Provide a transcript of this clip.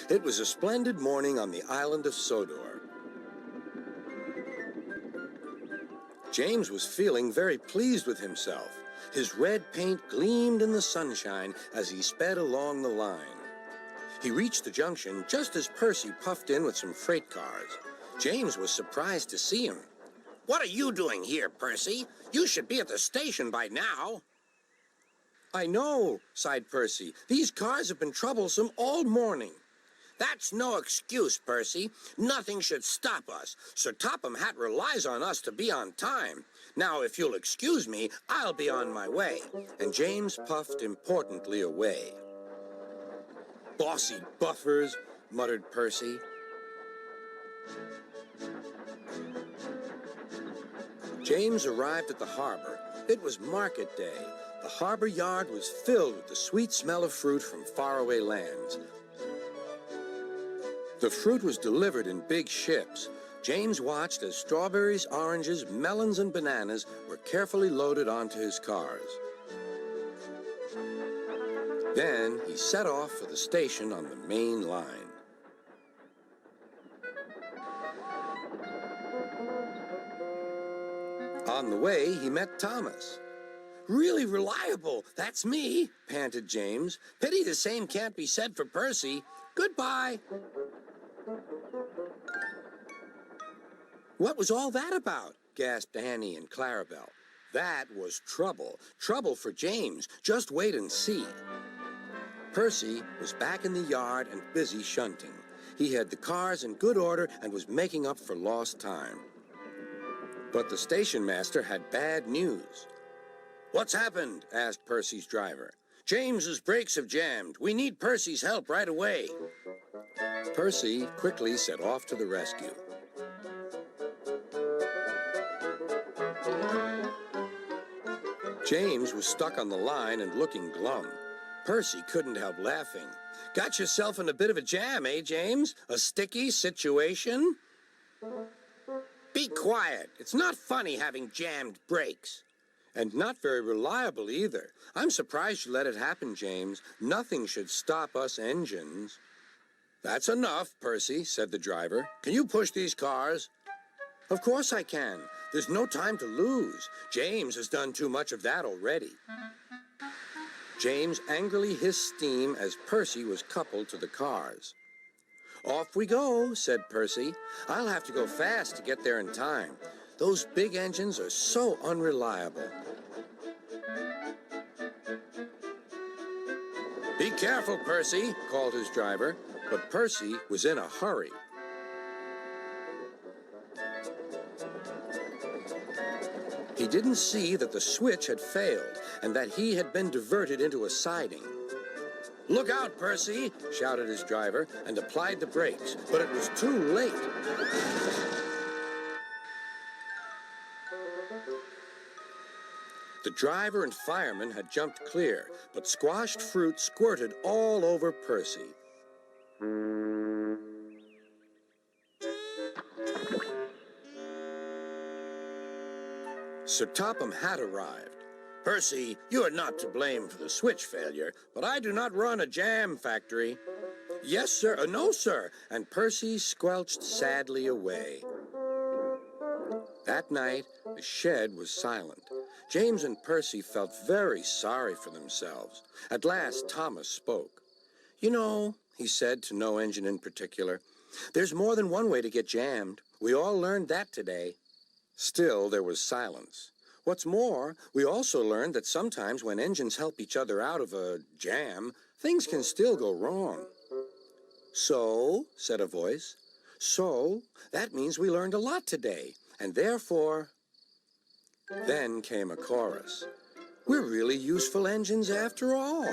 It was a splendid morning on the island of Sodor. James was feeling very pleased with himself. His red paint gleamed in the sunshine as he sped along the line. He reached the junction just as Percy puffed in with some freight cars. James was surprised to see him. What are you doing here, Percy? You should be at the station by now. I know, sighed Percy. These cars have been troublesome all morning. That's no excuse, Percy. Nothing should stop us. Sir Topham Hatt relies on us to be on time. Now, if you'll excuse me, I'll be on my way. And James puffed importantly away. Bossy buffers, muttered Percy. James arrived at the harbor. It was market day. The harbor yard was filled with the sweet smell of fruit from faraway lands. The fruit was delivered in big ships. James watched as strawberries, oranges, melons, and bananas were carefully loaded onto his cars. Then he set off for the station on the main line. On the way, he met Thomas. Really reliable, that's me, panted James. Pity the same can't be said for Percy. Goodbye. What was all that about? Gasped Annie and Clarabelle. That was trouble. Trouble for James. Just wait and see. Percy was back in the yard and busy shunting. He had the cars in good order and was making up for lost time. But the station master had bad news. What's happened? Asked Percy's driver. James's brakes have jammed. We need Percy's help right away. Percy quickly set off to the rescue. James was stuck on the line and looking glum. Percy couldn't help laughing. Got yourself in a bit of a jam, eh, James? A sticky situation? Be quiet. It's not funny having jammed brakes. And not very reliable either. I'm surprised you let it happen, James. Nothing should stop us engines. That's enough, Percy, said the driver. Can you push these cars? Of course I can. There's no time to lose. James has done too much of that already. James angrily hissed steam as Percy was coupled to the cars. Off we go, said Percy. I'll have to go fast to get there in time. Those big engines are so unreliable. Be careful, Percy, called his driver, but Percy was in a hurry. He didn't see that the switch had failed and that he had been diverted into a siding. Look out, Percy, shouted his driver and applied the brakes, but it was too late. The driver and fireman had jumped clear, but squashed fruit squirted all over Percy. Sir Topham Hatt arrived. Percy, you are not to blame for the switch failure, but I do not run a jam factory. Yes, sir. No, sir. And Percy squelched sadly away. That night, the shed was silent. James and Percy felt very sorry for themselves. At last, Thomas spoke. You know, he said to no engine in particular, there's more than one way to get jammed. We all learned that today. Still, there was silence. What's more, we also learned that sometimes when engines help each other out of a jam, things can still go wrong. So, said a voice, so that means we learned a lot today, and therefore... Then came a chorus. We're really useful engines after all.